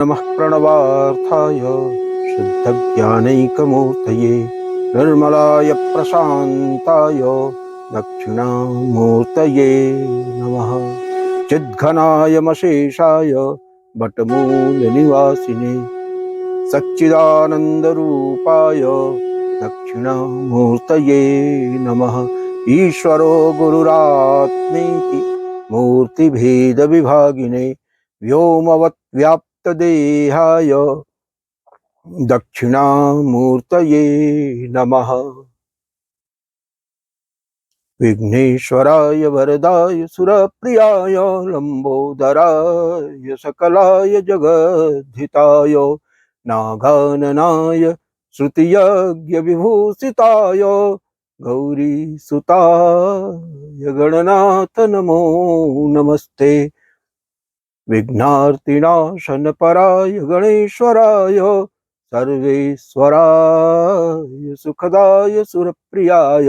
नमः प्रणवार्थाय शुद्धज्ञानैकमूर्तये निर्मलाय प्रशान्ताय दक्षिणामूर्तये नमः। चिद्घनायमशेषाय वटमूलनिवासिने सच्चिदानन्दरूपाय दक्षिणामूर्तये नमः। ईश्वरो गुरुरात्मेति मूर्तिभेदविभागिने व्योमवद्व्याप्तदेहाय दक्षिणामूर्तये नमः। विघ्नेश्वराय वरदाय सुरप्रियाय लंबोदराय सकलाय जगद्धिताय नागाननाय श्रुतियज्ञ विभूषिताय गौरीसुताय गणनाथ नमो नमस्ते। विघ्नार्तिनाशनपराय गणेश्वराय सर्वेश्वराय सुखदाय सुरप्रियाय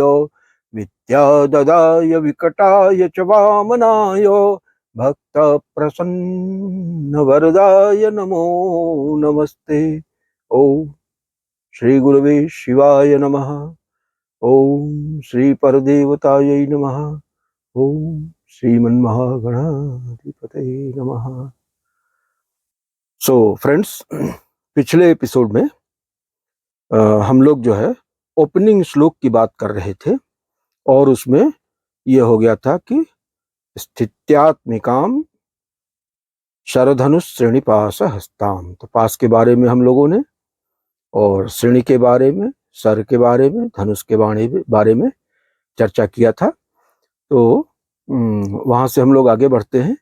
विद्याददाय विकटाय च वामनाय भक्तप्रसन्नवरदाय नमो नमस्ते। ओम श्री गुरुवे शिवाय नमः। ओम श्री परदेवतायै नमः। ओम श्रीमन्महागणाधिपतये नमः। सो फ्रेंड्स, पिछले एपिसोड में हम लोग जो है ओपनिंग श्लोक की बात कर रहे थे और उसमें यह हो गया था कि स्थित्यात्मिकाम शरधनुष श्रेणीपास हस्ताम। तो पास के बारे में हम लोगों ने, और श्रेणी के बारे में, सर के बारे में, धनुष के बारे में चर्चा किया था। तो वहां से हम लोग आगे बढ़ते हैं,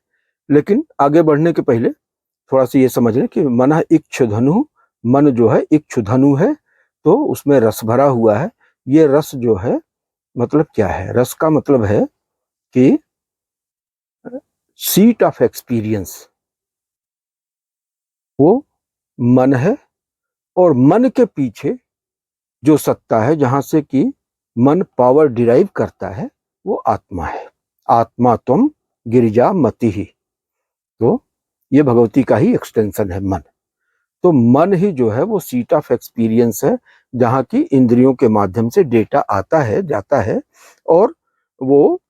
लेकिन आगे बढ़ने के पहले थोड़ा सा ये समझ लें कि मन इक्षुधनु, मन जो है इक्षुधनु है, तो उसमें रस भरा हुआ है। ये रस जो है मतलब क्या है? रस का मतलब है कि सीट ऑफ एक्सपीरियंस, वो मन है, और मन के पीछे जो सत्ता है, जहां से कि मन पावर डिराइव करता है, वो आत्मा है। आत्मा त्वम गिरिजा मति ही, तो ये भगवती का ही एक्सटेंशन है मन। तो मन ही जो है वो सीट ऑफ एक्सपीरियंस है, जहां की इंद्रियों के माध्यम से डेटा आता है, जाता है, और वो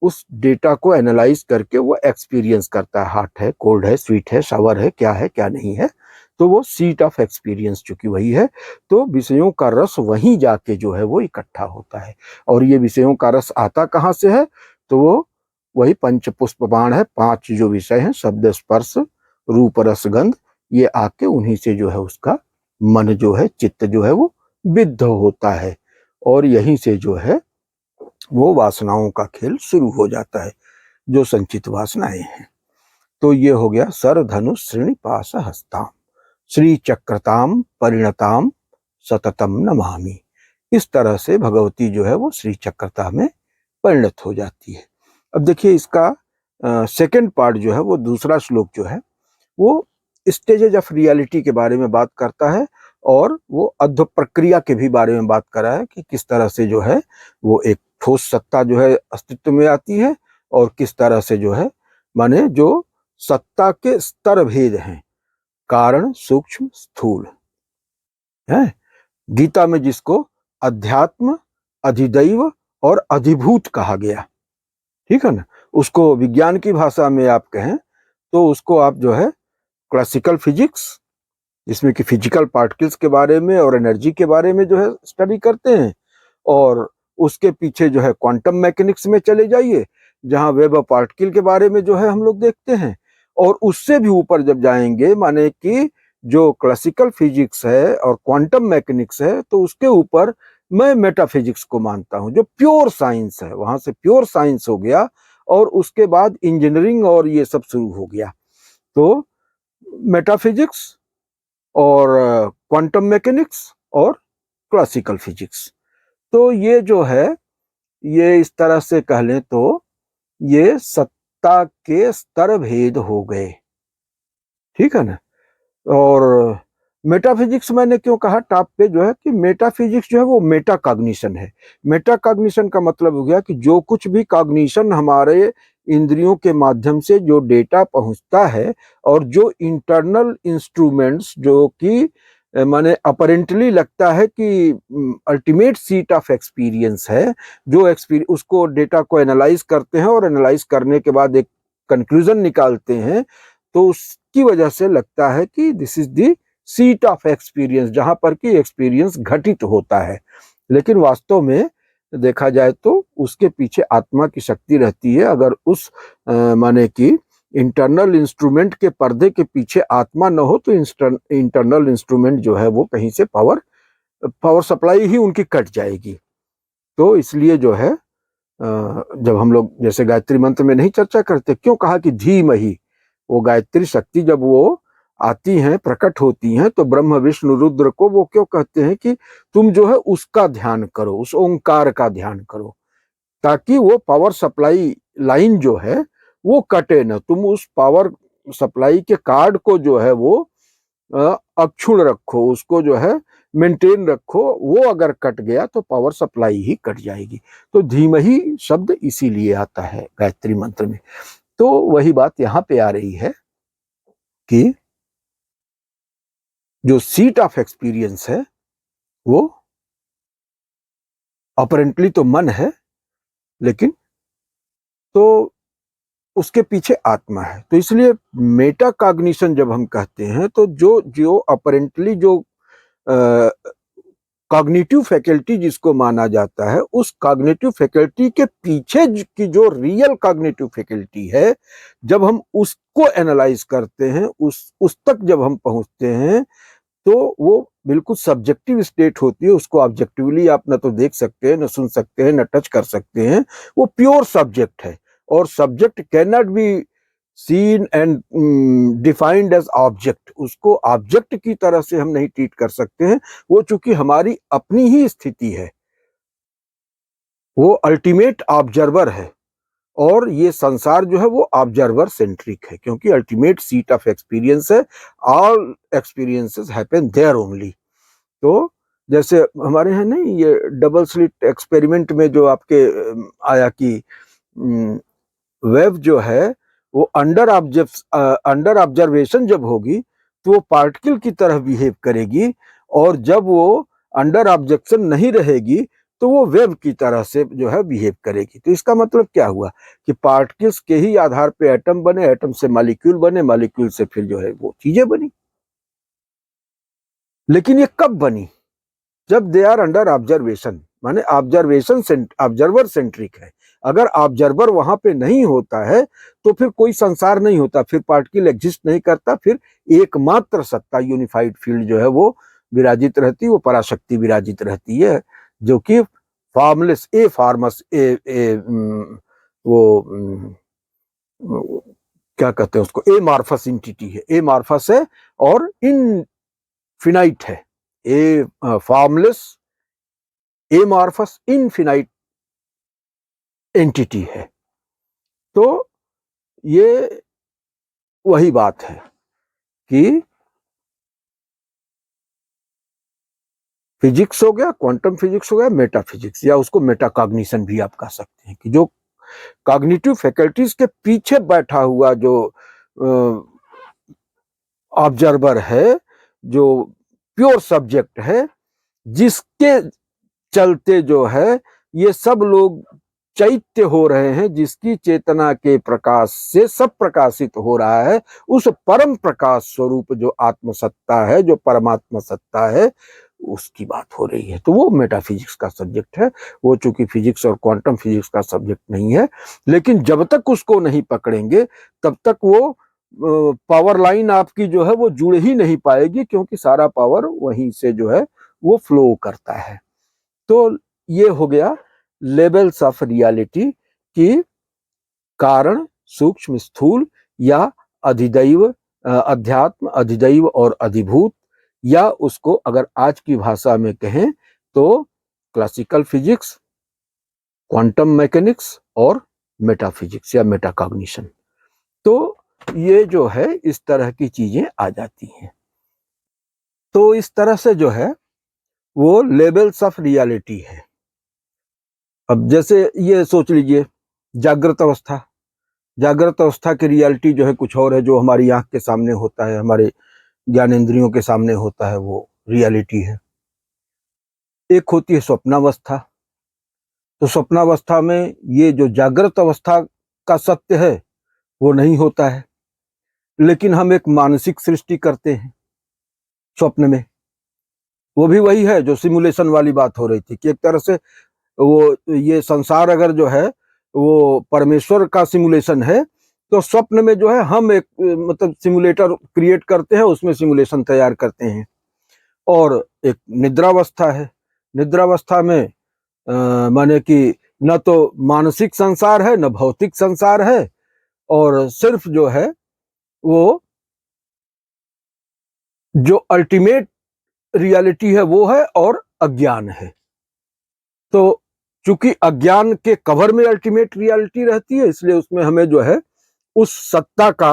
उस डेटा को एनालाइज करके वो एक्सपीरियंस करता है। हॉट है, कोल्ड है, स्वीट है, सावर है, क्या है क्या नहीं है। तो वो सीट ऑफ एक्सपीरियंस चूंकि वही है, तो विषयों का रस वहीं जाके जो है वो इकट्ठा होता है। और ये विषयों का रस आता कहाँ से है? तो वो वही पंचपुष्प बाण है। 5 जो विषय हैं, शब्द, स्पर्श, रूप, रस, गंध, ये आके उन्हीं से जो है उसका मन जो है, चित्त जो है वो विद्ध होता है, और यहीं से जो है वो वासनाओं का खेल शुरू हो जाता है, जो संचित वासनाएं हैं। तो ये हो गया सर धनुष श्रेणीपास हस्ताम श्री चक्रताम परिणताम सततम नमामि। इस तरह से भगवती जो है वो श्री चक्रता में परिणत हो जाती है। अब देखिए, इसका सेकंड पार्ट जो है वो दूसरा श्लोक जो है वो स्टेजेज ऑफ रियलिटी के बारे में बात करता है, और वो अध्व प्रक्रिया के भी बारे में बात कर रहा है कि किस तरह से जो है वो एक ठोस सत्ता जो है अस्तित्व में आती है, और किस तरह से जो है, माने जो सत्ता के स्तर भेद हैं, कारण, सूक्ष्म, स्थूल है। गीता में जिसको अध्यात्म, अधिदैव और अधिभूत कहा गया, ठीक है ना, उसको विज्ञान की भाषा में आप कहें तो उसको आप जो है क्लासिकल फिजिक्स, जिसमें कि फिजिकल पार्टिकल्स के बारे में और एनर्जी के बारे में जो है स्टडी करते हैं, और उसके पीछे जो है क्वांटम मैकेनिक्स में चले जाइए, जहां वेब ऑफ पार्टिकल के बारे में जो है हम लोग देखते हैं। और उससे भी ऊपर जब जाएंगे, माने कि जो क्लासिकल फिजिक्स है और क्वांटम मैकेनिक्स है, तो उसके ऊपर मैं मेटाफिजिक्स को मानता हूं, जो प्योर साइंस है। वहां से प्योर साइंस हो गया, और उसके बाद इंजीनियरिंग और ये सब शुरू हो गया। तो मेटाफिजिक्स और क्वांटम मैकेनिक्स और क्लासिकल फिजिक्स, तो ये जो है, ये इस तरह से कह लें तो ये सत्ता के स्तर भेद हो गए, ठीक है ना। और मेटाफिजिक्स मैंने क्यों कहा टॉप पे जो है, कि मेटाफिजिक्स जो है वो मेटा कॉग्निशन है। मेटा कॉग्निशन का मतलब हो गया कि जो कुछ भी कॉग्निशन हमारे इंद्रियों के माध्यम से जो डेटा पहुंचता है और जो इंटरनल इंस्ट्रूमेंट्स जो कि माने अपरेंटली लगता है कि अल्टीमेट सीट ऑफ एक्सपीरियंस है, जो एक्सपीरियंस उसको डेटा को एनालाइज करते हैं और एनालाइज करने के बाद एक कंक्लूजन निकालते हैं, तो उसकी वजह से लगता है कि this is the seat of experience, जहां पर कि एक्सपीरियंस घटित होता है। लेकिन वास्तव में देखा जाए तो उसके पीछे आत्मा की शक्ति रहती है। अगर उस माने कि इंटरनल इंस्ट्रूमेंट के पर्दे के पीछे आत्मा न हो तो इंटरनल इंस्ट्रूमेंट जो है वो कहीं से पावर सप्लाई ही उनकी कट जाएगी। तो इसलिए जो है जब हम लोग जैसे गायत्री मंत्र में नहीं चर्चा करते, क्यों कहा कि धीमहि, वो गायत्री शक्ति जब वो आती हैं, प्रकट होती हैं, तो ब्रह्म विष्णु रुद्र को वो क्यों कहते हैं कि तुम जो है उसका ध्यान करो, उस ओंकार का ध्यान करो, ताकि वो पावर सप्लाई लाइन जो है वो कटे न। तुम उस पावर सप्लाई के कार्ड को जो है वो अक्षुण रखो, उसको जो है मेंटेन रखो। वो अगर कट गया तो पावर सप्लाई ही कट जाएगी। तो धीमहि शब्द इसीलिए आता है गायत्री मंत्र में। तो वही बात यहाँ पे आ रही है कि जो सीट ऑफ एक्सपीरियंस है वो अपरेंटली तो मन है, लेकिन तो उसके पीछे आत्मा है। तो इसलिए मेटा कॉग्निशन जब हम कहते हैं तो जो जो अपरेंटली जो कॉग्निटिव फैकल्टी जिसको माना जाता है, उस कॉग्निटिव फैकल्टी के पीछे की जो रियल कॉग्निटिव फैकल्टी है, जब हम उसको एनालाइज करते हैं, उस तक जब हम पहुंचते हैं, तो वो बिल्कुल सब्जेक्टिव स्टेट होती है। उसको ऑब्जेक्टिवली आप न तो देख सकते हैं, न सुन सकते हैं, न टच कर सकते हैं। वो प्योर सब्जेक्ट है और subject can not be seen and defined as object. उसको ऑब्जेक्ट की तरह से हम नहीं ट्रीट कर सकते हैं। वो चूंकि हमारी अपनी ही स्थिति है, वो अल्टीमेट ऑब्जर्वर है। और ये संसार जो है वो ऑब्जर्वर सेंट्रिक है, क्योंकि अल्टीमेट सीट ऑफ एक्सपीरियंस है। All experiences happen there only. तो जैसे हमारे यहाँ नहीं, ये डबल स्लिट एक्सपेरिमेंट में जो आपके आया कि वेव जो है वो अंडर ऑब्जर्वेशन जब होगी तो वो पार्टिकल की तरह बिहेव करेगी, और जब वो अंडर ऑब्जेक्शन नहीं रहेगी तो वो वेव की तरह से जो है बिहेव करेगी। तो इसका मतलब क्या हुआ कि पार्टिकल्स के ही आधार पे एटम बने, एटम से मॉलिक्यूल बने, मॉलिक्यूल से फिर जो है वो चीजें बनी। लेकिन ये कब बनी? जब दे आर अंडर ऑब्जर्वेशन, माने ऑब्जर्वर सेंट्रिक है। अगर ऑब्जर्वर वहां पे नहीं होता है तो फिर कोई संसार नहीं होता, फिर पार्टिकल एग्जिस्ट नहीं करता, फिर एकमात्र सत्ता यूनिफाइड फील्ड जो है वो विराजित रहती, वो पराशक्ति विराजित रहती है, जो कि फॉर्मलेस वो क्या कहते हैं उसको, एमार्फस एंटिटी है, एमार्फस है और इनफिनाइट है। A formless amorphous infinite entity है। तो ये वही बात है कि फिजिक्स हो गया, क्वांटम फिजिक्स हो गया, मेटाफिजिक्स, या उसको मेटाकॉग्निशन भी आप कह सकते हैं, कि जो कॉग्निटिव फैकल्टीज के पीछे बैठा हुआ जो ऑब्जर्वर है, जो प्योर सब्जेक्ट है, जिसके चलते जो है ये सब लोग चैत्य हो रहे हैं, जिसकी चेतना के प्रकाश से सब प्रकाशित हो रहा है, उस परम प्रकाश स्वरूप जो आत्मसत्ता है, जो परमात्मा सत्ता है, उसकी बात हो रही है। तो वो मेटाफिजिक्स का सब्जेक्ट है। वो चूंकि फिजिक्स और क्वांटम फिजिक्स का सब्जेक्ट नहीं है, लेकिन जब तक उसको नहीं पकड़ेंगे तब तक वो पावर लाइन आपकी जो है वो जुड़ ही नहीं पाएगी, क्योंकि सारा पावर वहीं से जो है वो फ्लो करता है। तो ये हो गया लेवल्स ऑफ रियलिटी की कारण, सूक्ष्म, स्थूल या अधिदैव, अध्यात्म, अधिदैव और अधिभूत, या उसको अगर आज की भाषा में कहें तो क्लासिकल फिजिक्स, क्वांटम मैकेनिक्स और मेटाफिजिक्स या मेटाकॉग्निशन। तो ये जो है इस तरह की चीजें आ जाती हैं। तो इस तरह से जो है वो लेवल्स ऑफ रियलिटी है। अब जैसे ये सोच लीजिए जागृत अवस्था, जागृत अवस्था की रियलिटी जो है कुछ और है, जो हमारी आंख के सामने होता है, हमारे ज्ञानेंद्रियों के सामने होता है, वो रियलिटी है। एक होती है स्वप्नावस्था। तो स्वप्नावस्था में ये जो जागृत अवस्था का सत्य है वो नहीं होता है, लेकिन हम एक मानसिक सृष्टि करते हैं स्वप्न में। वो भी वही है जो सिमुलेशन वाली बात हो रही थी कि एक तरह से वो ये संसार अगर जो है वो परमेश्वर का सिमुलेशन है, तो स्वप्न में जो है हम एक मतलब सिमुलेटर क्रिएट करते हैं, उसमें सिमुलेशन तैयार करते हैं। और एक निद्रावस्था है। निद्रावस्था में माने कि न तो मानसिक संसार है, न भौतिक संसार है, और सिर्फ जो है वो जो अल्टीमेट रियलिटी है वो है, और अज्ञान है। तो चूंकि अज्ञान के कवर में अल्टीमेट रियलिटी रहती है, इसलिए उसमें हमें जो है उस सत्ता का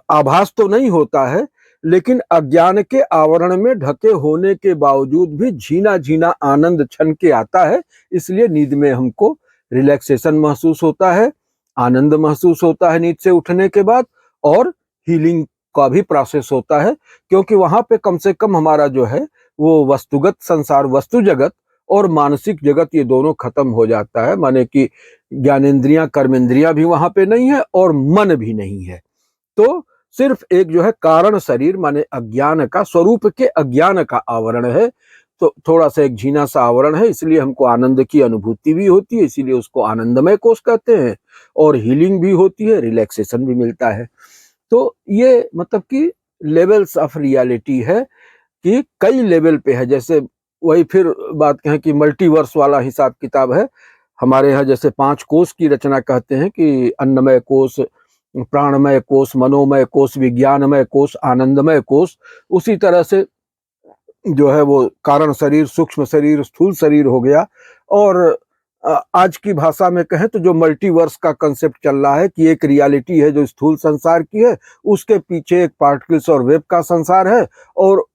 आभास तो नहीं होता है, लेकिन अज्ञान के आवरण में ढके होने के बावजूद भी झीना झीना आनंद छन के आता है। इसलिए नींद में हमको रिलैक्सेशन महसूस होता है, आनंद महसूस होता है नींद से उठने के बाद, और हीलिंग का भी प्रोसेस होता है, क्योंकि वहां पे कम से कम हमारा जो है वो वस्तुगत संसार, वस्तु जगत और मानसिक जगत, ये दोनों खत्म हो जाता है। माने कि ज्ञानेंद्रियां कर्मेंद्रियां भी वहां पे नहीं है और मन भी नहीं है। तो सिर्फ एक जो है कारण शरीर माने अज्ञान का, स्वरूप के अज्ञान का आवरण है। तो थोड़ा सा एक झीना सा आवरण है, इसलिए हमको आनंद की अनुभूति भी होती है, इसीलिए उसको आनंदमय कोष कहते हैं। और हीलिंग भी होती है, रिलैक्सेशन भी मिलता है। तो ये मतलब कि लेवल्स ऑफ रियलिटी है कि कई लेवल पे है। जैसे वही फिर बात कहें कि मल्टीवर्स वाला हिसाब किताब है। हमारे यहाँ जैसे 5 कोष की रचना कहते हैं कि अन्नमय कोष, प्राणमय कोष, मनोमय कोष, विज्ञानमय कोष, आनंदमय कोष। उसी तरह से जो है वो कारण शरीर, सूक्ष्म शरीर, स्थूल शरीर हो गया। और आज की भाषा में कहें तो जो मल्टीवर्स का कंसेप्ट चल रहा है कि एक रियलिटी है जो स्थूल संसार की है, उसके पीछे एक पार्टिकल्स और वेब का संसार है, और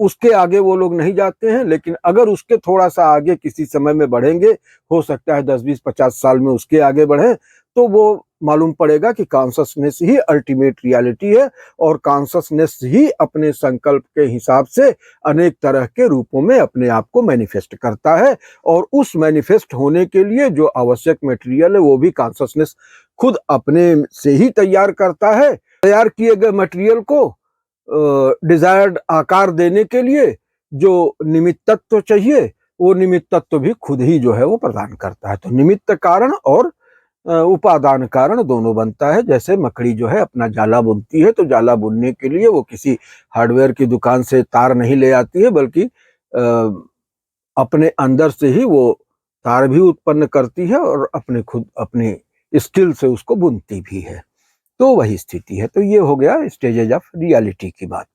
उसके आगे वो लोग नहीं जाते हैं। लेकिन अगर उसके थोड़ा सा आगे किसी समय में बढ़ेंगे, हो सकता है 10-20-50 साल में उसके आगे बढ़े, तो वो मालूम पड़ेगा कि कॉन्शसनेस ही अल्टीमेट रियलिटी है, और कॉन्शसनेस ही अपने संकल्प के हिसाब से अनेक तरह के रूपों में अपने आप को मैनिफेस्ट करता है। और उस मैनिफेस्ट होने के लिए जो आवश्यक मटेरियल है वो भी कॉन्शसनेस खुद अपने से ही तैयार करता है। तैयार किए गए मटेरियल को डिजायर्ड आकार देने के लिए जो निमित्त तत्व चाहिए, वो निमित्त तत्व भी खुद ही जो है वो प्रदान करता है। तो निमित्त कारण और उपादान कारण दोनों बनता है। जैसे मकड़ी जो है अपना जाला बुनती है, तो जाला बुनने के लिए वो किसी हार्डवेयर की दुकान से तार नहीं ले आती है, बल्कि अपने अंदर से ही वो तार भी उत्पन्न करती है और अपने खुद अपनी स्किल से उसको बुनती भी है। तो वही स्थिति है। तो ये हो गया स्टेजेज ऑफ रियलिटी की बात।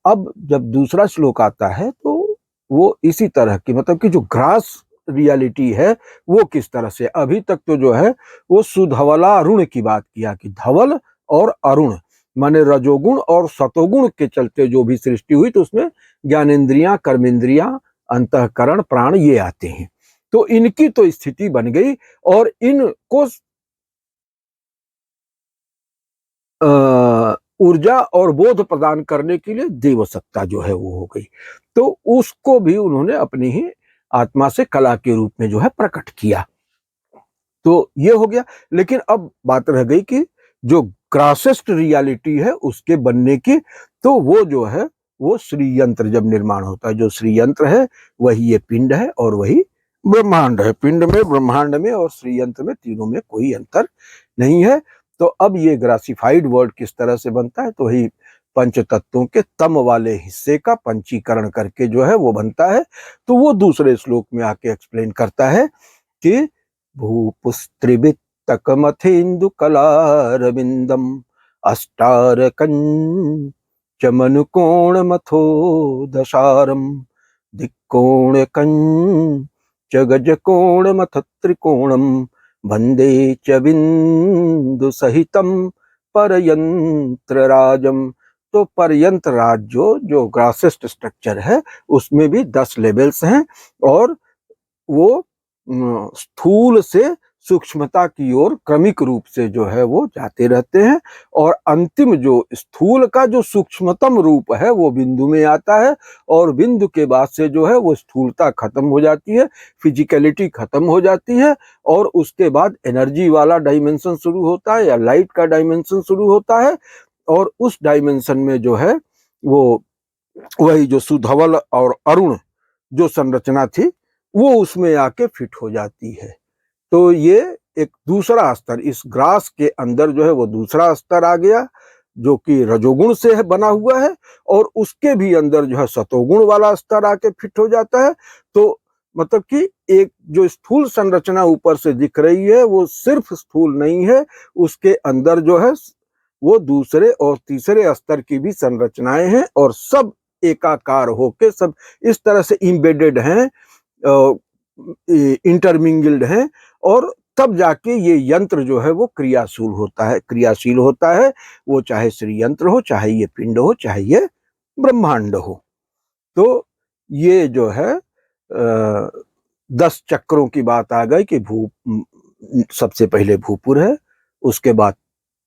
अब जब दूसरा श्लोक आता है तो वो इसी तरह की, मतलब कि जो ग्रास रियलिटी है वो किस तरह से, अभी तक तो जो है वो सुधवला अरुण की बात किया कि धवल और अरुण माने रजोगुण और सतोगुण के चलते जो भी सृष्टि हुई, तो उसमें ज्ञानेंद्रियां, कर्मेंद्रियां, अंतःकरण, प्राण ये आते हैं। तो इनकी तो स्थिति बन गई, और इनको ऊर्जा और बोध प्रदान करने के लिए देव सत्ता जो है वो हो गई। तो उसको भी उन्होंने अपनी ही आत्मा से कला के रूप में जो है प्रकट किया। तो ये हो गया। लेकिन अब बात रह गई कि जो ग्रासेस्ट रियलिटी है उसके बनने की, तो वो जो है वो श्री यंत्र जब निर्माण होता है, जो श्री यंत्र है वही ये पिंड है और वही ब्रह्मांड है। पिंड में, ब्रह्मांड में और श्री यंत्र में, तीनों में कोई अंतर नहीं है। तो अब ये ग्रासिफाइड वर्ड किस तरह से बनता है, तो वही पंच तत्वों के तम वाले हिस्से का पंचीकरण करके जो है वो बनता है। तो वो दूसरे श्लोक में आके एक्सप्लेन करता है कि भूपुस्त्रिभित्तकमथेन्दु कलारविन्दम् अष्टारकञ्चमनुकोणमथो दशारम् दिक्कोणकञ्च गजकोणमथ त्रिकोणम् वन्दे च बिन्दुसहितं परयंत्रराजम्। तो परयंत्र राज जो ग्रासेस्ट स्ट्रक्चर है उसमें भी 10 लेवल्स हैं, और वो स्थूल से सूक्ष्मता की ओर क्रमिक रूप से जो है वो जाते रहते हैं, और अंतिम जो स्थूल का जो सूक्ष्मतम रूप है वो बिंदु में आता है, और बिंदु के बाद से जो है वो स्थूलता खत्म हो जाती है, फिजिकलिटी खत्म हो जाती है, और उसके बाद एनर्जी वाला डायमेंशन शुरू होता है या लाइट का डायमेंशन शुरू होता है, और उस डायमेंशन में जो है वो वही जो सुधवल और अरुण जो संरचना थी वो उसमें आके फिट हो जाती है। तो ये एक दूसरा स्तर इस ग्रास के अंदर जो है वो दूसरा स्तर आ गया, जो कि रजोगुण से है बना हुआ है, और उसके भी अंदर जो है सतोगुण वाला स्तर आके फिट हो जाता है। तो मतलब कि एक जो स्थूल संरचना ऊपर से दिख रही है वो सिर्फ स्थूल नहीं है, उसके अंदर जो है वो दूसरे और तीसरे स्तर की भी संरचनाएं हैं, और सब एकाकार होके सब इस तरह से इम्बेडेड हैं, इंटरमिंगल्ड हैं, और तब जाके ये यंत्र जो है वो क्रियाशील होता है, वो चाहे श्री यंत्र हो, चाहे ये पिंड हो, चाहे ये ब्रह्मांड हो। तो ये जो है 10 चक्रों की बात आ गई कि सबसे पहले भूपुर है, उसके बाद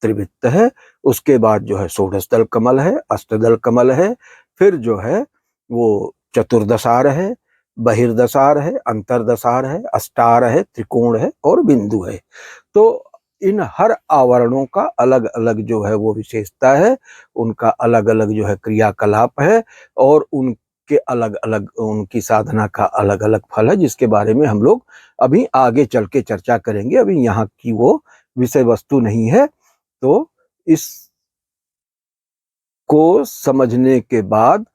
त्रिवित्त है, उसके बाद जो है षोडश दल कमल है, अष्टदल कमल है, फिर जो है वो चतुर्दशार है, बहिर्दशार है, अंतरदशार है, अष्टार है, त्रिकोण है और बिंदु है। तो इन हर आवरणों का अलग अलग जो है वो विशेषता है, उनका अलग अलग जो है क्रियाकलाप है, और उनके अलग अलग उनकी साधना का अलग अलग फल है, जिसके बारे में हम लोग अभी आगे चल के चर्चा करेंगे। अभी यहाँ की वो विषय वस्तु नहीं है। तो इस को समझने के बाद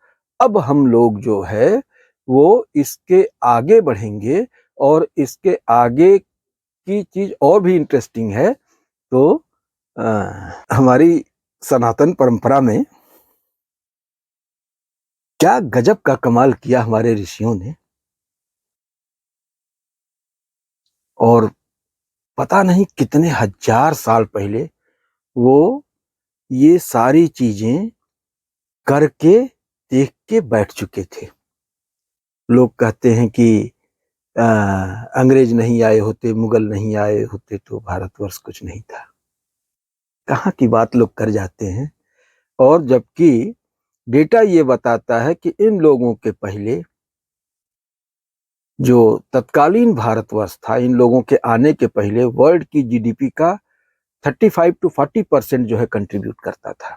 अब हम लोग जो है वो इसके आगे बढ़ेंगे, और इसके आगे की चीज और भी इंटरेस्टिंग है। तो हमारी सनातन परंपरा में क्या गजब का कमाल किया हमारे ऋषियों ने, और पता नहीं कितने हजार साल पहले वो ये सारी चीजें करके देख के बैठ चुके थे। लोग कहते हैं कि अंग्रेज नहीं आए होते, मुगल नहीं आए होते तो भारतवर्ष कुछ नहीं था। कहाँ की बात लोग कर जाते हैं, और जबकि डेटा ये बताता है कि इन लोगों के पहले जो तत्कालीन भारतवर्ष था, इन लोगों के आने के पहले वर्ल्ड की जीडीपी का 35 to 40% जो है कंट्रीब्यूट करता था।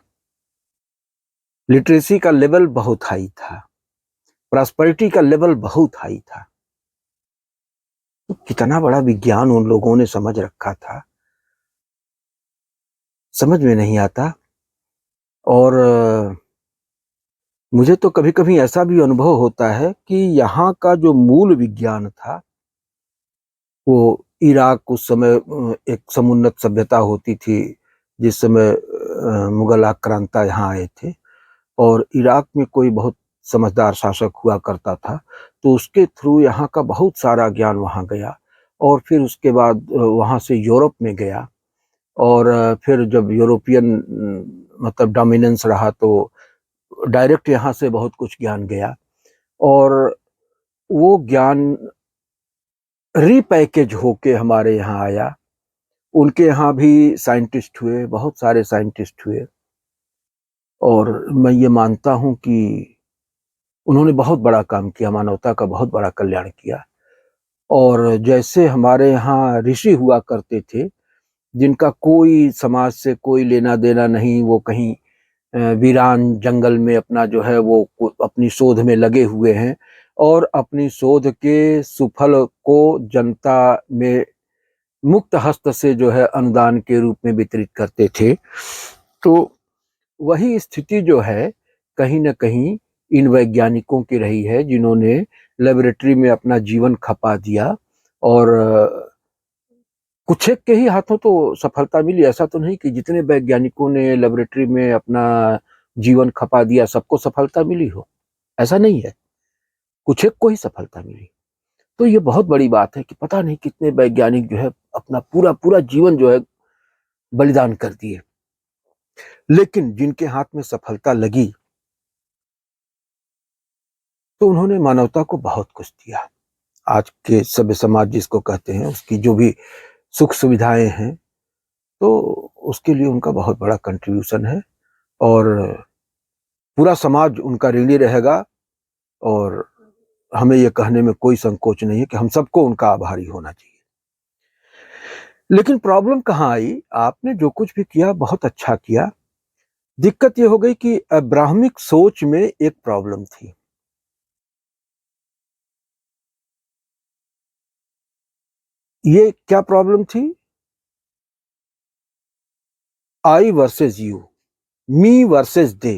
लिटरेसी का लेवल बहुत हाई था, प्रॉस्पेरिटी का लेवल बहुत हाई था। तो कितना बड़ा विज्ञान उन लोगों ने समझ रखा था, समझ में नहीं आता। और मुझे तो कभी कभी ऐसा भी अनुभव होता है कि यहाँ का जो मूल विज्ञान था, वो इराक उस समय एक समुन्नत सभ्यता होती थी जिस समय मुगल आक्रांता यहाँ आए थे, और इराक में कोई बहुत समझदार शासक हुआ करता था, तो उसके थ्रू यहाँ का बहुत सारा ज्ञान वहाँ गया, और फिर उसके बाद वहाँ से यूरोप में गया, और फिर जब यूरोपियन मतलब डोमिनेंस रहा तो डायरेक्ट यहाँ से बहुत कुछ ज्ञान गया, और वो ज्ञान रीपैकेज होके हमारे यहाँ आया। उनके यहाँ भी साइंटिस्ट हुए, बहुत सारे साइंटिस्ट हुए, और मैं ये मानता हूँ कि उन्होंने बहुत बड़ा काम किया, मानवता का बहुत बड़ा कल्याण किया। और जैसे हमारे यहाँ ऋषि हुआ करते थे जिनका कोई समाज से कोई लेना देना नहीं, वो कहीं वीरान जंगल में अपना जो है वो अपनी शोध में लगे हुए हैं, और अपनी शोध के सुफल को जनता में मुक्त हस्त से जो है अनुदान के रूप में वितरित करते थे। तो वही स्थिति जो है कहीं न कहीं इन वैज्ञानिकों की रही है, जिन्होंने लेबोरेटरी में अपना जीवन खपा दिया, और कुछ एक के ही हाथों तो सफलता मिली। ऐसा तो नहीं कि जितने वैज्ञानिकों ने लेबोरेटरी में अपना जीवन खपा दिया सबको सफलता मिली हो, ऐसा नहीं है, कुछ एक को ही सफलता मिली। तो ये बहुत बड़ी बात है कि पता नहीं कितने वैज्ञानिक जो है अपना पूरा पूरा जीवन जो है बलिदान कर दिए, लेकिन जिनके हाथ में सफलता लगी तो उन्होंने मानवता को बहुत कुछ दिया। आज के सभ्य समाज जिसको कहते हैं, उसकी जो भी सुख सुविधाएं हैं, तो उसके लिए उनका बहुत बड़ा कंट्रीब्यूशन है और पूरा समाज उनका ऋणी रहेगा। और हमें ये कहने में कोई संकोच नहीं है कि हम सबको उनका आभारी होना चाहिए। लेकिन प्रॉब्लम कहाँ आई? आपने जो कुछ भी किया बहुत अच्छा किया। दिक्कत ये हो गई कि अब्राहमिक सोच में एक प्रॉब्लम थी। ये क्या प्रॉब्लम थी? I versus you, me versus they.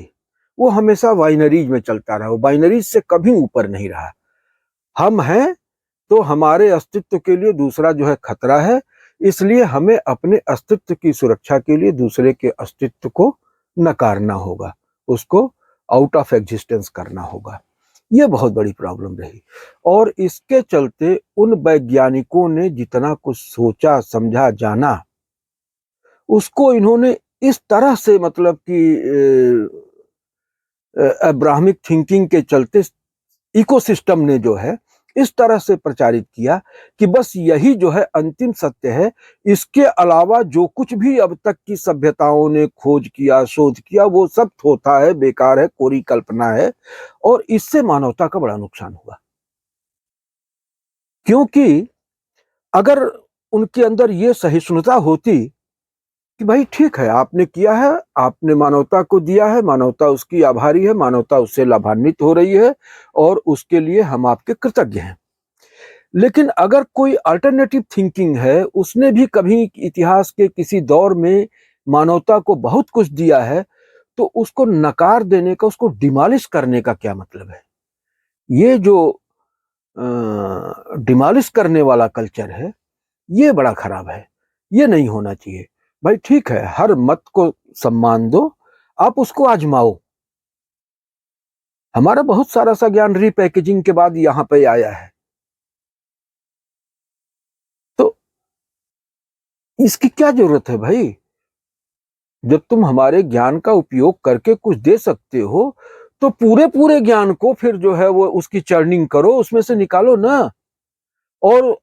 वो हमेशा बाइनरीज में चलता रहा, वो बाइनरीज से कभी ऊपर नहीं रहा। हम हैं तो हमारे अस्तित्व के लिए दूसरा जो है खतरा है, इसलिए हमें अपने अस्तित्व की सुरक्षा के लिए दूसरे के अस्तित्व को नकारना होगा, उसको आउट ऑफ एग्जिस्टेंस करना होगा। ये बहुत बड़ी प्रॉब्लम रही और इसके चलते उन वैज्ञानिकों ने जितना कुछ सोचा समझा जाना, उसको इन्होंने इस तरह से मतलब कि अब्राहमिक थिंकिंग के चलते इकोसिस्टम ने जो है इस तरह से प्रचारित किया कि बस यही जो है अंतिम सत्य है। इसके अलावा जो कुछ भी अब तक की सभ्यताओं ने खोज किया, शोध किया, वो सब थोथा है, बेकार है, कोरी कल्पना है और इससे मानवता का बड़ा नुकसान हुआ। क्योंकि अगर उनके अंदर ये सहिष्णुता होती कि भाई ठीक है, आपने किया है, आपने मानवता को दिया है, मानवता उसकी आभारी है, मानवता उससे लाभान्वित हो रही है और उसके लिए हम आपके कृतज्ञ हैं। लेकिन अगर कोई अल्टरनेटिव थिंकिंग है, उसने भी कभी इतिहास के किसी दौर में मानवता को बहुत कुछ दिया है, तो उसको नकार देने का, उसको डिमॉलिश करने का क्या मतलब है? ये जो डिमॉलिश करने वाला कल्चर है, ये बड़ा खराब है। ये नहीं होना चाहिए। भाई ठीक है, हर मत को सम्मान दो, आप उसको आजमाओ। हमारा बहुत सारा सा ज्ञान रीपैकेजिंग के बाद यहाँ पे आया है, तो इसकी क्या जरूरत है भाई? जब तुम हमारे ज्ञान का उपयोग करके कुछ दे सकते हो, तो पूरे पूरे ज्ञान को फिर जो है वो उसकी चर्निंग करो, उसमें से निकालो ना। और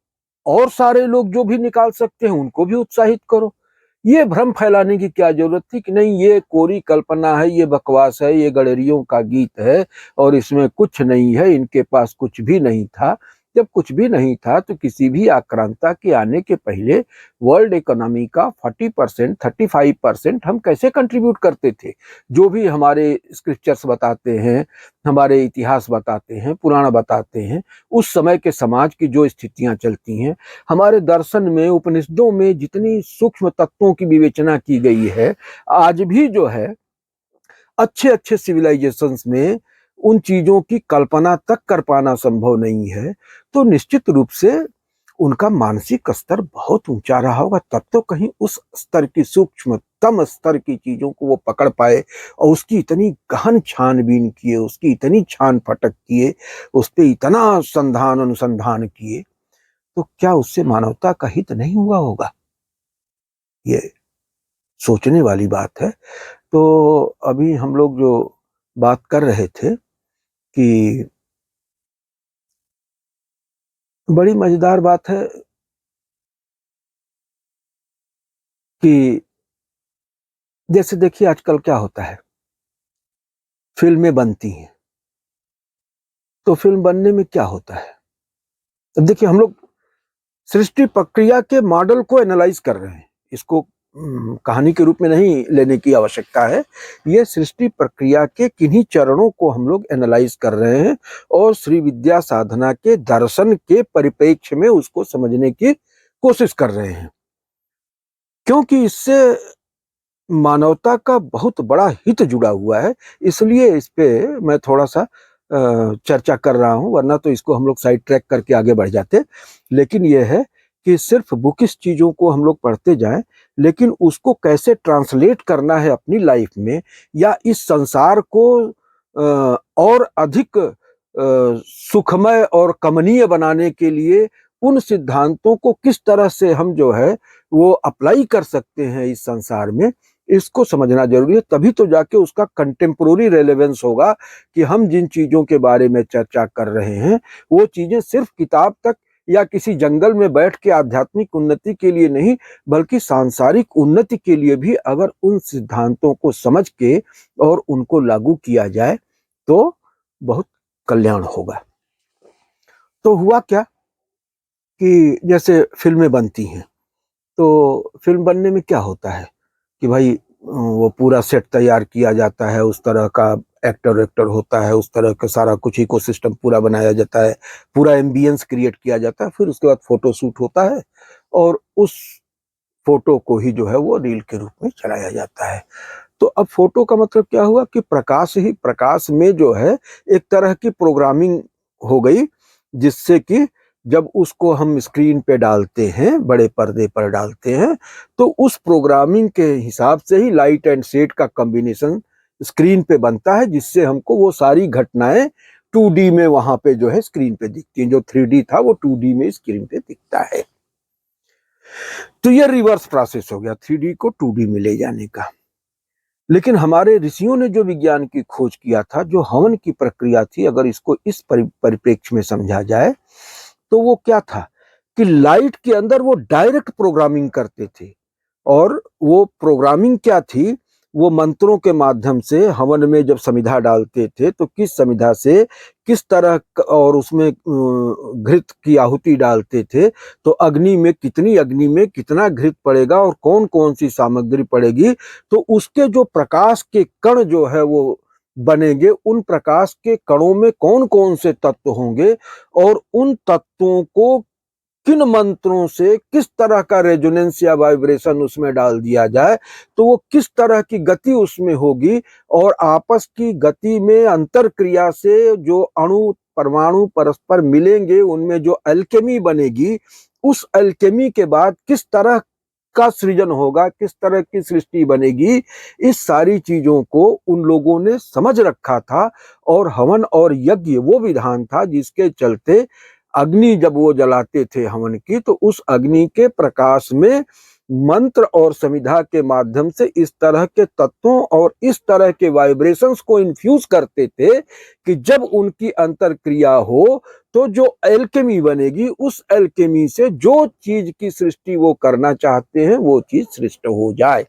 और सारे लोग जो भी निकाल सकते हैं उनको भी उत्साहित करो। ये भ्रम फैलाने की क्या जरूरत थी कि नहीं ये कोरी कल्पना है, ये बकवास है, ये गडरियों का गीत है और इसमें कुछ नहीं है, इनके पास कुछ भी नहीं था। जब कुछ भी नहीं था तो किसी भी आक्रांता के आने के पहले वर्ल्ड इकोनॉमी का 40%, 35% हम कैसे कंट्रीब्यूट करते थे? जो भी हमारे स्क्रिप्चर्स बताते हैं, हमारे इतिहास बताते हैं, पुराण बताते हैं, उस समय के समाज की जो स्थितियां चलती हैं, हमारे दर्शन में, उपनिषदों में जितनी सूक्ष्म तत्वों की विवेचना की गई है, आज भी जो है अच्छे अच्छे सिविलाइजेशंस में उन चीजों की कल्पना तक कर पाना संभव नहीं है। तो निश्चित रूप से उनका मानसिक स्तर बहुत ऊंचा रहा होगा, तब तो कहीं उस स्तर की, सूक्ष्मतम स्तर की चीजों को वो पकड़ पाए और उसकी इतनी गहन छानबीन किए, उसकी इतनी छान फटक किए, उस पर इतना संधान अनुसंधान किए, तो क्या उससे मानवता का हित नहीं हुआ होगा? ये सोचने वाली बात है। तो अभी हम लोग जो बात कर रहे थे कि बड़ी मजेदार बात है कि जैसे देखिए आजकल क्या होता है, फिल्में बनती हैं, तो फिल्म बनने में क्या होता है? अब देखिए हम लोग सृष्टि प्रक्रिया के मॉडल को एनालाइज कर रहे हैं, इसको कहानी के रूप में नहीं लेने की आवश्यकता है। ये सृष्टि प्रक्रिया के किन्हीं चरणों को हम लोग एनालाइज कर रहे हैं और श्री विद्या साधना के दर्शन के परिप्रेक्ष्य में उसको समझने की कोशिश कर रहे हैं, क्योंकि इससे मानवता का बहुत बड़ा हित जुड़ा हुआ है। इसलिए इस पे मैं थोड़ा सा चर्चा कर रहा हूं, वरना तो इसको हम लोग साइड ट्रैक करके आगे बढ़ जाते। लेकिन यह है कि सिर्फ बुकिश चीजों को हम लोग पढ़ते जाएं, लेकिन उसको कैसे ट्रांसलेट करना है अपनी लाइफ में, या इस संसार को और अधिक सुखमय और कमनीय बनाने के लिए उन सिद्धांतों को किस तरह से हम जो है वो अप्लाई कर सकते हैं इस संसार में, इसको समझना जरूरी है। तभी तो जाके उसका कंटेम्पोररी रेलेवेंस होगा कि हम जिन चीजों के बारे में चर्चा कर रहे हैं वो चीजें सिर्फ किताब तक या किसी जंगल में बैठ के आध्यात्मिक उन्नति के लिए नहीं, बल्कि सांसारिक उन्नति के लिए भी अगर उन सिद्धांतों को समझ के और उनको लागू किया जाए तो बहुत कल्याण होगा। तो हुआ क्या कि जैसे फिल्में बनती हैं, तो फिल्म बनने में क्या होता है कि भाई वो पूरा सेट तैयार किया जाता है, उस तरह का एक्टर होता है, उस तरह का सारा कुछ इकोसिस्टम पूरा बनाया जाता है, पूरा एम्बियंस क्रिएट किया जाता है, फिर उसके बाद फोटो शूट होता है और उस फोटो को ही जो है वो रील के रूप में चलाया जाता है। तो अब फोटो का मतलब क्या हुआ कि प्रकाश में जो है एक तरह की प्रोग्रामिंग हो गई, जिससे कि जब उसको हम स्क्रीन पे डालते हैं, बड़े पर्दे पर डालते हैं, तो उस प्रोग्रामिंग के हिसाब से ही लाइट एंड शेड का कॉम्बिनेशन स्क्रीन पे बनता है, जिससे हमको वो सारी घटनाएं 2D में वहां पे जो है स्क्रीन पे दिखती हैं। जो 3D था वो 2D में स्क्रीन पे दिखता है। तो ये रिवर्स प्रोसेस हो गया 3D को 2D में ले जाने का। लेकिन हमारे ऋषियों ने जो विज्ञान की खोज किया था, जो हवन की प्रक्रिया थी, अगर इसको इस परिप्रेक्ष्य में समझा जाए तो वो क्या था कि लाइट के अंदर वो डायरेक्ट प्रोग्रामिंग करते थे। और वो प्रोग्रामिंग क्या थी, वो मंत्रों के माध्यम से हवन में जब समिधा डालते थे तो किस समिधा से किस तरह और उसमें घृत की आहुति डालते थे, तो अग्नि में कितना घृत पड़ेगा और कौन कौन सी सामग्री पड़ेगी, तो उसके जो प्रकाश के कण जो है वो बनेंगे, उन प्रकाश के कणों में कौन कौन से तत्व होंगे और उन तत्वों को किन मंत्रों से किस तरह का रेजोनेंस या वाइब्रेशन उसमें डाल दिया जाए तो वो किस तरह की गति उसमें होगी, और आपस की गति में अंतर क्रिया से जो अणु परमाणु परस्पर मिलेंगे, उनमें जो अल्केमी बनेगी, उस अल्केमी के बाद किस तरह का सृजन होगा, किस तरह की सृष्टि बनेगी, इस सारी चीजों को उन लोगों ने समझ रखा था। और हवन और यज्ञ वो विधान था जिसके चलते अग्नि जब वो जलाते थे हवन की, तो उस अग्नि के प्रकाश में मंत्र और समिधा के माध्यम से इस तरह के तत्वों और इस तरह के वाइब्रेशंस को इन्फ्यूज करते थे कि जब उनकी अंतर क्रिया हो तो जो एल्केमी बनेगी, उस एल्केमी से जो चीज की सृष्टि वो करना चाहते हैं वो चीज सृष्ट हो जाए।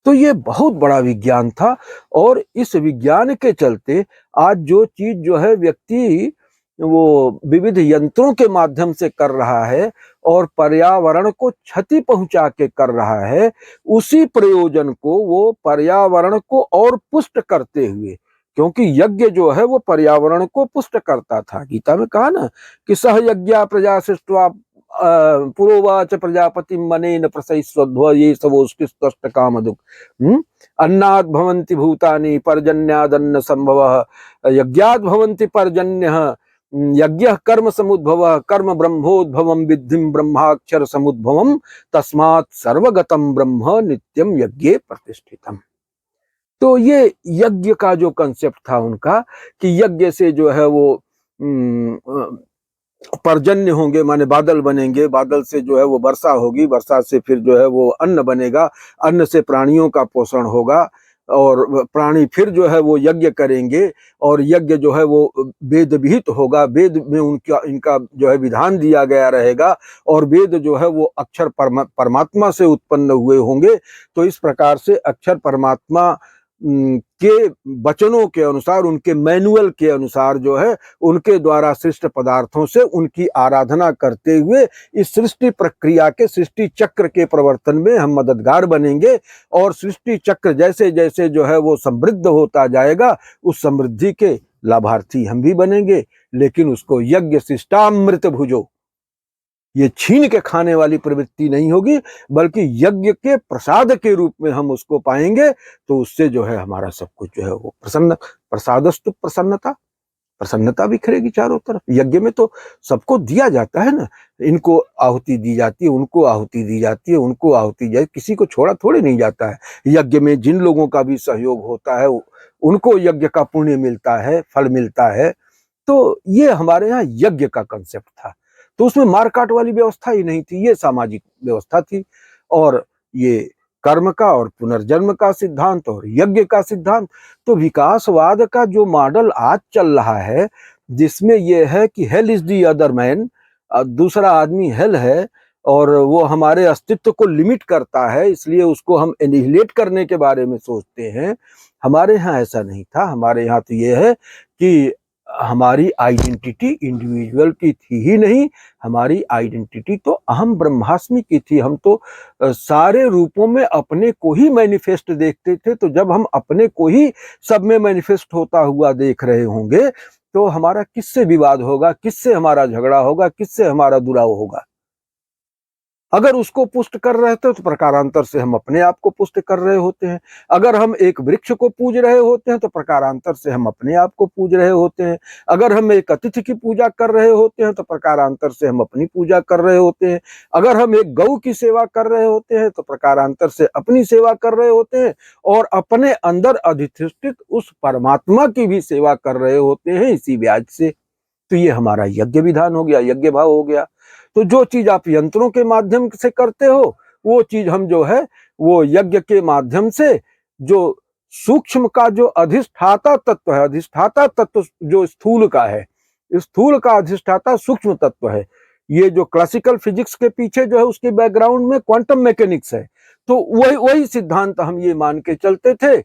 तो ये बहुत बड़ा विज्ञान था। और इस विज्ञान के चलते आज जो चीज जो है व्यक्ति वो विविध यंत्रों के माध्यम से कर रहा है और पर्यावरण को क्षति पहुंचा के कर रहा है, उसी प्रयोजन को वो पर्यावरण को और पुष्ट करते हुए, क्योंकि यज्ञ जो है वो पर्यावरण को पुष्ट करता था। गीता में कहा ना कि सह यज्ञा प्रजा सृष्ट्वा पुरोवाच प्रजापति मनेन प्रसयिस्वध्व ये सवोष्टिस्तष्ट कामदुक अन्नाद् भवन्ति भूतानि पर्जन्यादन्न संभवः यज्ञाद् भवन्ति पर्जन्यः यज्ञः कर्म समुद्भवः कर्म ब्रह्मोद्भवं विद्धिं ब्रह्माक्षर समुद्भवं तस्मात् सर्वगतं ब्रह्म नित्यं यज्ञे प्रतिष्ठितम्। तो ये यज्ञ का जो कंसेप्ट था उनका कि यज्ञ से जो है वो पर्जन्य होंगे, माने बादल बनेंगे, बादल से जो है वो वर्षा होगी, वर्षा से फिर जो है वो अन्न बनेगा, अन्न से प्राणियों का पोषण होगा और प्राणी फिर जो है वो यज्ञ करेंगे और यज्ञ जो है वो वेद विहित होगा, वेद में उनका इनका जो है विधान दिया गया रहेगा और वेद जो है वो अक्षर परमात्मा से उत्पन्न हुए होंगे। तो इस प्रकार से अक्षर परमात्मा के वचनों के अनुसार, उनके मैनुअल के अनुसार जो है उनके द्वारा सृष्ट पदार्थों से उनकी आराधना करते हुए इस सृष्टि प्रक्रिया के सृष्टि चक्र के प्रवर्तन में हम मददगार बनेंगे। और सृष्टि चक्र जैसे जैसे जो है वो समृद्ध होता जाएगा, उस समृद्धि के लाभार्थी हम भी बनेंगे। लेकिन उसको यज्ञ शिष्टामृत भुजो, ये छीन के खाने वाली प्रवृत्ति नहीं होगी, बल्कि यज्ञ के प्रसाद के रूप में हम उसको पाएंगे। तो उससे जो है हमारा सब कुछ जो है वो प्रसादस्तु प्रसन्नता बिखरेगी चारों तरफ। यज्ञ में तो सबको दिया जाता है ना, इनको आहुति दी जाती है, उनको आहुति दी जाती है, उनको आहुति जाए, किसी को छोड़ा थोड़े नहीं जाता है। यज्ञ में जिन लोगों का भी सहयोग होता है उनको यज्ञ का पुण्य मिलता है, फल मिलता है। तो ये हमारे यहाँ यज्ञ का कंसेप्ट था। तो उसमें मारकाट वाली व्यवस्था ही नहीं थी, ये सामाजिक व्यवस्था थी। और ये कर्म का और पुनर्जन्म का सिद्धांत और यज्ञ का सिद्धांत। तो विकासवाद का जो मॉडल आज चल रहा है जिसमें ये है कि hell is the other man, दूसरा आदमी हेल है और वो हमारे अस्तित्व को लिमिट करता है, इसलिए उसको हम एनिहिलेट करने के बारे में सोचते हैं। हमारे यहाँ ऐसा नहीं था। हमारे यहाँ तो ये है कि हमारी आइडेंटिटी इंडिविजुअल की थी ही नहीं, हमारी आइडेंटिटी तो अहम ब्रह्मास्मि की थी। हम तो सारे रूपों में अपने को ही मैनिफेस्ट देखते थे। तो जब हम अपने को ही सब में मैनिफेस्ट होता हुआ देख रहे होंगे तो हमारा किससे विवाद होगा, किससे हमारा झगड़ा होगा, किससे हमारा दुराव होगा। अगर उसको पुष्ट कर रहे थे तो प्रकारांतर से हम अपने आप को पुष्ट कर रहे होते हैं। अगर हम एक वृक्ष को पूज रहे होते हैं तो प्रकारांतर से हम अपने आप को पूज रहे होते हैं। अगर हम एक अतिथि की पूजा कर रहे होते हैं तो प्रकारांतर से हम अपनी पूजा कर रहे होते हैं। अगर हम एक गौ की सेवा कर रहे होते हैं तो प्रकारांतर से अपनी सेवा कर रहे होते हैं और अपने अंदर अधिष्ठित उस परमात्मा की भी सेवा कर रहे होते हैं इसी व्याज से। तो ये हमारा यज्ञ विधान हो गया, यज्ञ भाव हो गया। तो जो चीज आप यंत्रों के माध्यम से करते हो वो चीज हम जो है वो यज्ञ के माध्यम से जो सूक्ष्म का जो अधिष्ठाता तत्व है, अधिष्ठाता तत्व जो स्थूल का है, स्थूल का अधिष्ठाता सूक्ष्म तत्व है। ये जो क्लासिकल फिजिक्स के पीछे जो है उसके बैकग्राउंड में क्वांटम मैकेनिक्स है। तो वही वही सिद्धांत हम ये मान के चलते थे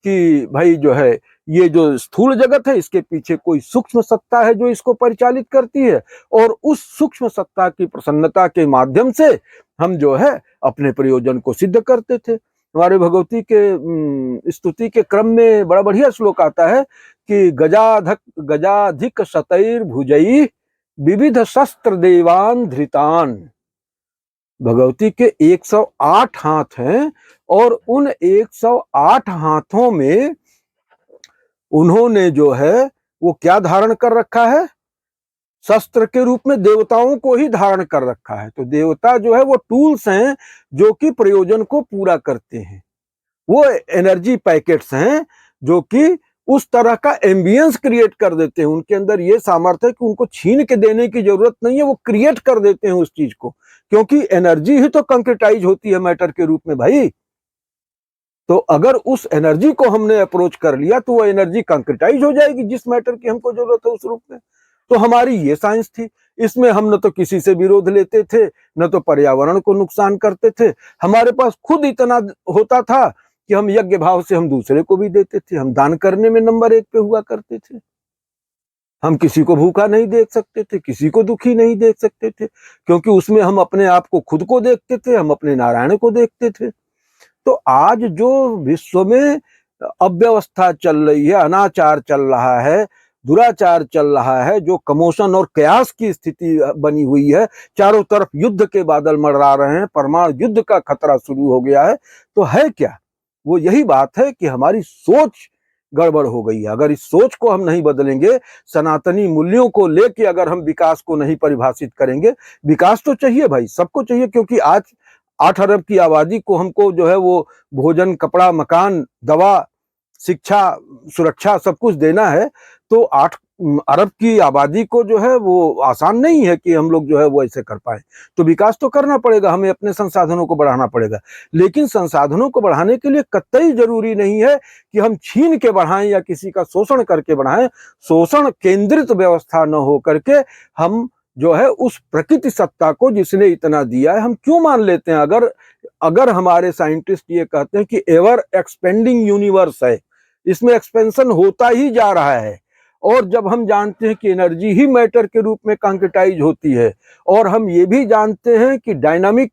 कि भाई जो है ये जो स्थूल जगत है इसके पीछे कोई सूक्ष्म सत्ता है जो इसको परिचालित करती है और उस सूक्ष्म सत्ता की प्रसन्नता के माध्यम से हम जो है अपने प्रयोजन को सिद्ध करते थे। हमारे भगवती के स्तुति के क्रम में बड़ा बढ़िया श्लोक आता है कि गजाधिक शतैर भुजई विविध शस्त्र देवान धृतान। भगवती के 108 हाथ हैं और उन 108 हाथों में उन्होंने जो है वो क्या धारण कर रखा है, शस्त्र के रूप में देवताओं को ही धारण कर रखा है। तो देवता जो है वो टूल्स हैं जो कि प्रयोजन को पूरा करते हैं। वो एनर्जी पैकेट्स हैं जो कि उस तरह का एम्बियंस क्रिएट कर देते हैं। उनके अंदर ये सामर्थ्य है कि उनको छीन के देने की जरूरत नहीं है, वो क्रिएट कर देते हैं उस चीज को, क्योंकि एनर्जी ही तो कंक्रीटाइज होती है मैटर के रूप में भाई। तो अगर उस एनर्जी को हमने अप्रोच कर लिया तो वो एनर्जी कंक्रीटाइज हो जाएगी जिस मैटर की हमको जरूरत है उस रूप में। तो हमारी ये साइंस थी। इसमें हम न तो किसी से विरोध लेते थे, न तो पर्यावरण को नुकसान करते थे। हमारे पास खुद इतना होता था कि हम यज्ञ भाव से हम दूसरे को भी देते थे। हम दान करने में नंबर 1 पे हुआ करते थे। हम किसी को भूखा नहीं देख सकते थे, किसी को दुखी नहीं देख सकते थे, क्योंकि उसमें हम अपने आप को खुद को देखते थे, हम अपने नारायण को देखते थे। तो आज जो विश्व में अव्यवस्था चल रही है, अनाचार चल रहा है, दुराचार चल रहा है, जो कमोशन और कयास की स्थिति बनी हुई है, चारों तरफ युद्ध के बादल मंडरा रहे हैं, परमाणु युद्ध का खतरा शुरू हो गया है, तो है क्या? वो यही बात है कि हमारी सोच गड़बड़ हो गई है। अगर इस सोच को हम नहीं बदलेंगे, सनातनी मूल्यों को लेके अगर हम विकास को नहीं परिभाषित करेंगे, विकास तो चाहिए भाई, सबको चाहिए, क्योंकि आज 8 अरब की आबादी को हमको जो है वो भोजन, कपड़ा, मकान, दवा, शिक्षा, सुरक्षा सब कुछ देना है। तो 8 अरब की आबादी को जो है वो आसान नहीं है कि हम लोग जो है वो ऐसे कर पाए। तो विकास तो करना पड़ेगा, हमें अपने संसाधनों को बढ़ाना पड़ेगा। लेकिन संसाधनों को बढ़ाने के लिए कतई जरूरी नहीं है कि हम छीन के बढ़ाएं या किसी का शोषण करके बढ़ाएं। शोषण केंद्रित व्यवस्था न हो करके हम जो है उस प्रकृति सत्ता को जिसने इतना दिया है हम क्यों मान लेते हैं? अगर हमारे साइंटिस्ट ये कहते हैं कि एवर एक्सपेंडिंग यूनिवर्स है, इसमें एक्सपेंशन होता ही जा रहा है, और जब हम जानते हैं कि एनर्जी ही मैटर के रूप में कंक्रीटाइज होती है, और हम ये भी जानते हैं कि dynamic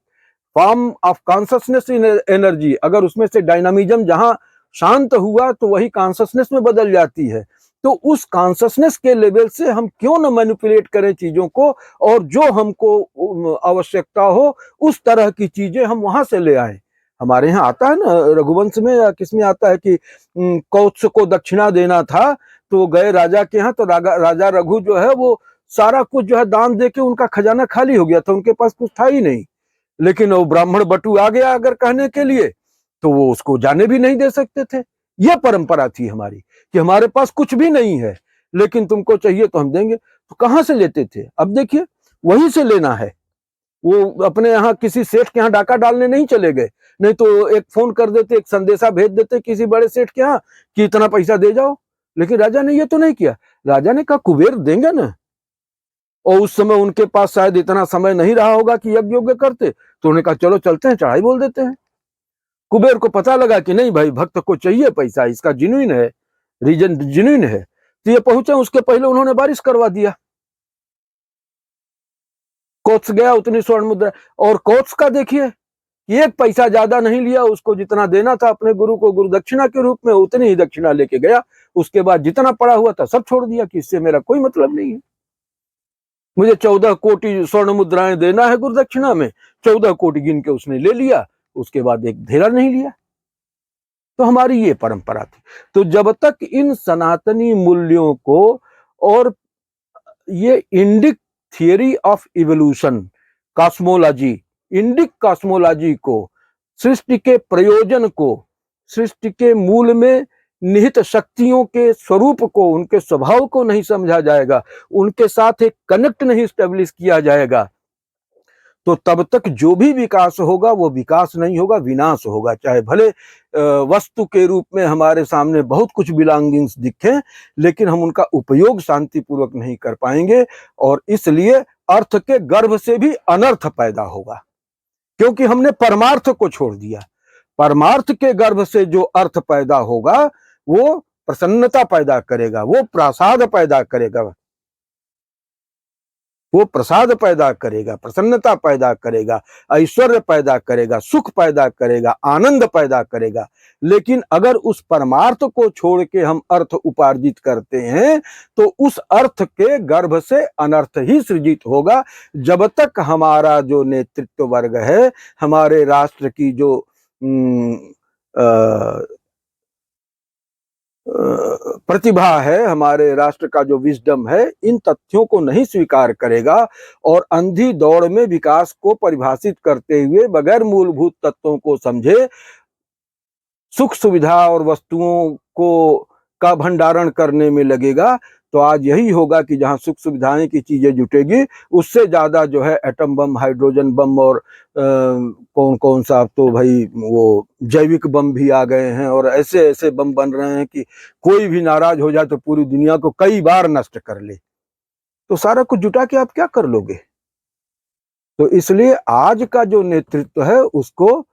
form of consciousness in energy, अगर उसमें से डायनामिज्म जहां शांत हुआ तो वही कॉन्शसनेस में बदल जाती है। तो उस कॉन्शसनेस के लेवल से हम क्यों न मैनिपुलेट करें चीजों को, और जो हमको आवश्यकता हो उस तरह की चीजें हम वहां से ले आए। हमारे यहाँ आता है ना, रघुवंश में या किसमें आता है कि कौत्स को दक्षिणा देना था तो गए राजा के यहाँ, तो राजा रघु जो है वो सारा कुछ जो है दान दे के उनका खजाना खाली हो गया था, उनके पास कुछ था ही नहीं। लेकिन वो ब्राह्मण बटू आ गया अगर कहने के लिए, तो वो उसको जाने भी नहीं दे सकते थे। यह परंपरा थी हमारी कि हमारे पास कुछ भी नहीं है लेकिन तुमको चाहिए तो हम देंगे। तो कहां से लेते थे? अब देखिए वहीं से लेना है। वो अपने यहाँ किसी सेठ के यहाँ डाका डालने नहीं चले गए, नहीं तो एक फोन कर देते, एक संदेशा भेज देते किसी बड़े सेठ के यहाँ कि इतना पैसा दे जाओ, लेकिन राजा ने ये तो नहीं किया। राजा ने कहा कुबेर देंगे ना, और उस समय उनके पास शायद इतना समय नहीं रहा होगा कि यज्ञ योग्य करते, तो उन्होंने कहा चलो चलते हैं, चढ़ाई बोल देते हैं। कुबेर को पता लगा कि नहीं भाई, भक्त को चाहिए पैसा, इसका जिन्युइन है, रीजन जिन्युइन है, तो ये पहुंचे, उसके पहले उन्होंने बारिश करवा दिया। कोत्स गया, उतनी स्वर्ण मुद्रा, और कोत्स का देखिए एक पैसा ज्यादा नहीं लिया, उसको जितना देना था अपने गुरु को गुरु दक्षिणा के रूप में उतनी ही दक्षिणा लेके गया। उसके बाद जितना पड़ा हुआ था सब छोड़ दिया कि इससे मेरा कोई मतलब नहीं है, मुझे 14 कोटि स्वर्ण मुद्राएं देना है गुरु दक्षिणा में। 14 कोटि गिन के उसने ले लिया, उसके बाद एक धेरा नहीं लिया। तो हमारी ये परंपरा थी। तो जब तक इन सनातनी मूल्यों को और ये Indic theory of evolution, cosmology, Indic cosmology को, सृष्टि के प्रयोजन को, सृष्टि के मूल में निहित शक्तियों के स्वरूप को, उनके स्वभाव को नहीं समझा जाएगा, उनके साथ एक कनेक्ट नहीं स्टेब्लिश किया जाएगा, तो तब तक जो भी विकास होगा वो विकास नहीं होगा, विनाश होगा। चाहे भले वस्तु के रूप में हमारे सामने बहुत कुछ बिलोंगिंग्स दिखें, लेकिन हम उनका उपयोग शांतिपूर्वक नहीं कर पाएंगे, और इसलिए अर्थ के गर्भ से भी अनर्थ पैदा होगा, क्योंकि हमने परमार्थ को छोड़ दिया। परमार्थ के गर्भ से जो अर्थ पैदा होगा वो प्रसन्नता पैदा करेगा, वो प्रसाद पैदा करेगा, वो प्रसाद पैदा करेगा, प्रसन्नता पैदा करेगा, ऐश्वर्य पैदा करेगा, सुख पैदा करेगा, आनंद पैदा करेगा। लेकिन अगर उस परमार्थ को छोड़ के हम अर्थ उपार्जित करते हैं तो उस अर्थ के गर्भ से अनर्थ ही सृजित होगा। जब तक हमारा जो नेतृत्व वर्ग है, हमारे राष्ट्र की जो प्रतिभा है, हमारे राष्ट्र का जो विजडम है, इन तथ्यों को नहीं स्वीकार करेगा और अंधी दौड़ में विकास को परिभाषित करते हुए बगैर मूलभूत तत्वों को समझे सुख सुविधा और वस्तुओं को का भंडारण करने में लगेगा, तो आज यही होगा कि जहां सुख सुविधाएं की चीजें जुटेगी, उससे ज्यादा जो है एटम बम, हाइड्रोजन बम और कौन कौन सा, अब तो भाई वो जैविक बम भी आ गए हैं, और ऐसे ऐसे बम बन रहे हैं कि कोई भी नाराज हो जाए तो पूरी दुनिया को कई बार नष्ट कर ले। तो सारा कुछ जुटा के आप क्या कर लोगे? तो इसलिए आज का जो नेतृत्व है उसको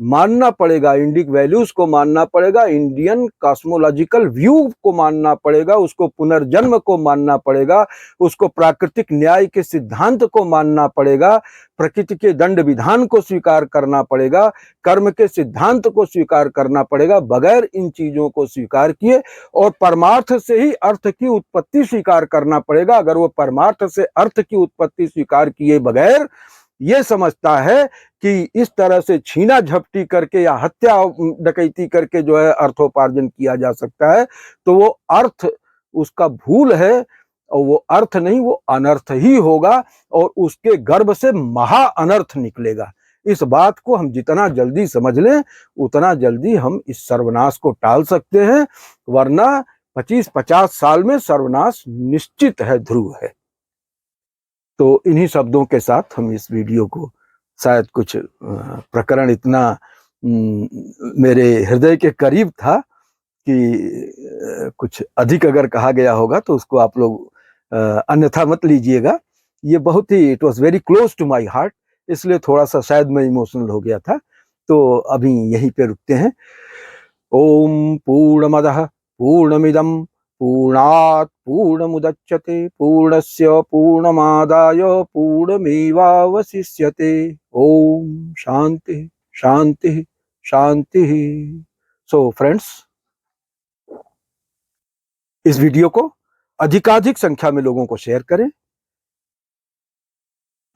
मानना पड़ेगा, इंडिक वैल्यूज को मानना पड़ेगा, इंडियन कॉस्मोलॉजिकल व्यू को मानना पड़ेगा, उसको पुनर्जन्म को मानना पड़ेगा, उसको प्राकृतिक न्याय के सिद्धांत को मानना पड़ेगा, प्रकृति के दंड विधान को स्वीकार करना पड़ेगा, कर्म के सिद्धांत को स्वीकार करना पड़ेगा। बगैर इन चीजों को स्वीकार किए और परमार्थ से ही अर्थ की उत्पत्ति स्वीकार करना पड़ेगा। अगर वो परमार्थ से अर्थ की उत्पत्ति स्वीकार किए बगैर ये समझता है कि इस तरह से छीना झपटी करके या हत्या डकैती करके जो है अर्थोपार्जन किया जा सकता है, तो वो अर्थ उसका भूल है, और वो अर्थ नहीं, वो अनर्थ ही होगा, और उसके गर्भ से महा अनर्थ निकलेगा। इस बात को हम जितना जल्दी समझ लें उतना जल्दी हम इस सर्वनाश को टाल सकते हैं, वरना 25-50 साल में सर्वनाश निश्चित है, ध्रुव है। तो इन्हीं शब्दों के साथ हम इस वीडियो को, शायद कुछ प्रकरण इतना मेरे हृदय के करीब था कि कुछ अधिक अगर कहा गया होगा तो उसको आप लोग अन्यथा मत लीजिएगा। ये बहुत ही, it was very close to my heart, इसलिए थोड़ा सा शायद मैं इमोशनल हो गया था। तो अभी यहीं पे रुकते हैं। ओम पूर्णमदः पूर्णमिदं पूर्णात् पूर्णमुदच्यते पूर्णस्य पूर्णमादाय पूर्णमेवावशिष्यते। ओम शांति शांति शांति। सो फ्रेंड्स, इस वीडियो को अधिकाधिक संख्या में लोगों को शेयर करें,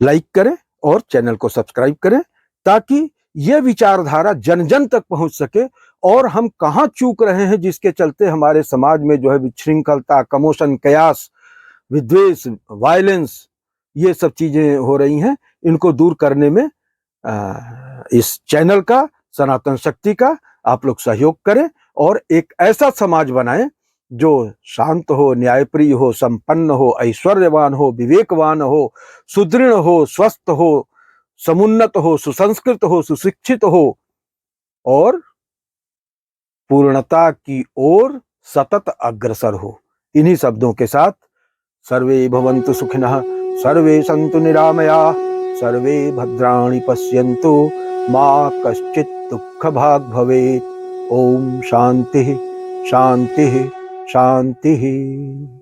लाइक करें और चैनल को सब्सक्राइब करें, ताकि यह विचारधारा जन जन तक पहुंच सके और हम कहां चूक रहे हैं जिसके चलते हमारे समाज में जो है विशृंखलता, कमोशन, कयास, विद्वेष, वायलेंस, ये सब चीजें हो रही हैं। इनको दूर करने में इस चैनल का, सनातन शक्ति का आप लोग सहयोग करें और एक ऐसा समाज बनाएं जो शांत हो, न्यायप्रिय हो, संपन्न हो, ऐश्वर्यवान हो, विवेकवान हो, सुदृढ़ हो, स्वस्थ हो, समुन्नत हो, सुसंस्कृत हो, सुशिक्षित हो और पूर्णता की ओर सतत अग्रसर हो। इन्हीं शब्दों के साथ सर्वे भवन्तु सुखिनः, सर्वे सन्तु निरामयाः, सर्वे भद्राणि पश्यन्तु, मा कश्चित् दुःखभाग् भवेत्। ओम शांति शांति शांति।